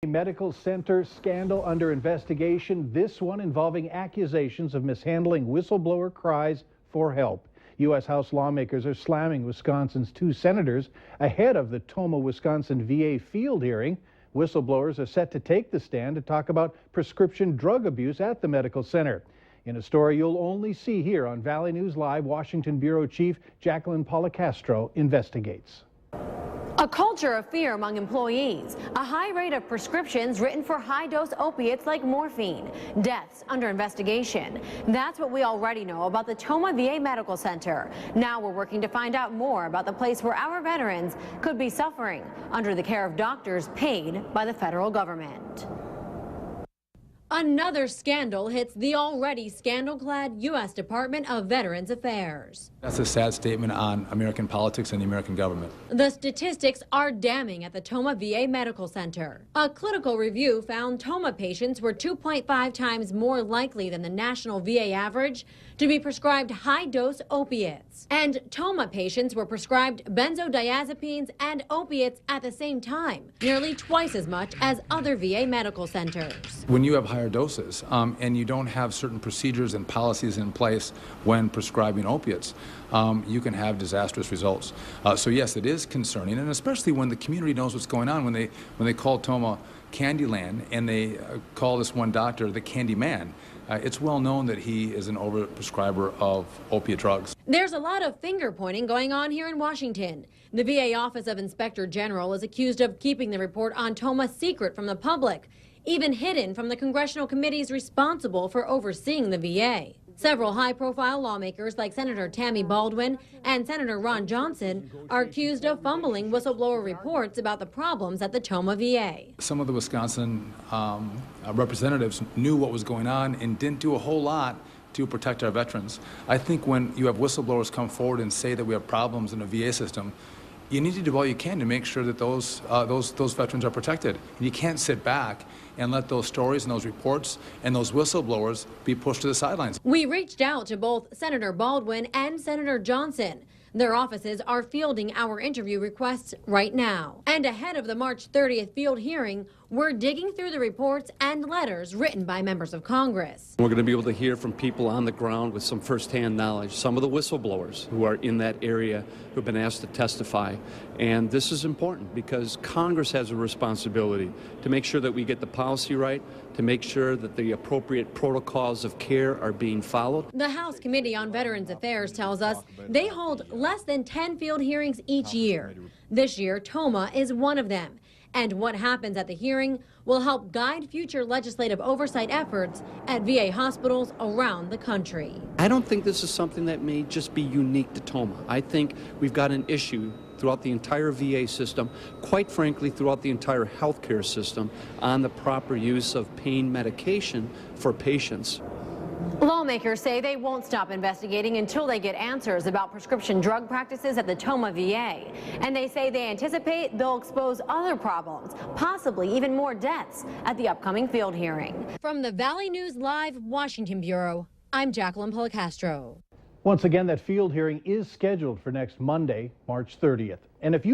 Medical Center scandal under investigation, this one involving accusations of mishandling whistleblower cries for help. U.S. House lawmakers are slamming Wisconsin's two senators ahead of the Tomah, Wisconsin VA field hearing. Whistleblowers are set to take the stand to talk about prescription drug abuse at the medical center. In a story you'll only see here on Valley News Live, Washington Bureau Chief Jacqueline Policastro investigates. A culture of fear among employees, a high rate of prescriptions written for high-dose opiates like morphine, deaths under investigation. That's what we already know about the Tomah VA Medical Center. Now we're working to find out more about the place where our veterans could be suffering under the care of doctors paid by the federal government. Another scandal hits the already scandal-clad U.S. Department of Veterans Affairs. That's a sad statement on American politics and the American government. The statistics are damning at the Tomah VA Medical Center. A clinical review found Tomah patients were 2.5 times more likely than the national VA average to be prescribed high-dose opiates. And Tomah patients were prescribed benzodiazepines and opiates at the same time, nearly twice as much as other VA medical centers. When you have higher doses and you don't have certain procedures and policies in place when prescribing opiates, you can have disastrous results. So yes, it is concerning, and especially when the community knows what's going on. When they call Tomah Candyland and they call this one doctor the Candy Man, it's well known that he is an overprescriber of opiate drugs. There's a lot of finger pointing going on here in Washington. The VA Office of Inspector General is accused of keeping the report on Tomah secret from the public, even hidden from the congressional committees responsible for overseeing the VA. Several high-profile lawmakers like Senator Tammy Baldwin and Senator Ron Johnson are accused of fumbling whistleblower reports about the problems at the Tomah VA. Some of the Wisconsin representatives knew what was going on and didn't do a whole lot to protect our veterans. I think when you have whistleblowers come forward and say that we have problems in the VA system, you need to do all you can to make sure that those veterans are protected. And you can't sit back and let those stories and those reports and those whistleblowers be pushed to the sidelines. We reached out to both Senator Baldwin and Senator Johnson. Their offices are fielding our interview requests right now. And ahead of the March 30th field hearing, we're digging through the reports and letters written by members of Congress. We're going to be able to hear from people on the ground with some firsthand knowledge, some of the whistleblowers who are in that area who have been asked to testify. And this is important because Congress has a responsibility to make sure that we get the policy right, to make sure that the appropriate protocols of care are being followed. The House Committee on Veterans Affairs tells us they hold less than 10 field hearings each year. This year, Tomah is one of them. And what happens at the hearing will help guide future legislative oversight efforts at VA hospitals around the country. I don't think this is something that may just be unique to Tomah. I think we've got an issue throughout the entire VA system, quite frankly throughout the entire healthcare system, on the proper use of pain medication for patients. Lawmakers say they won't stop investigating until they get answers about prescription drug practices at the Tomah VA. And they say they anticipate they'll expose other problems, possibly even more deaths, at the upcoming field hearing. From the Valley News Live Washington Bureau, I'm Jacqueline Policastro. Once again, that field hearing is scheduled for next Monday, March 30th. And if you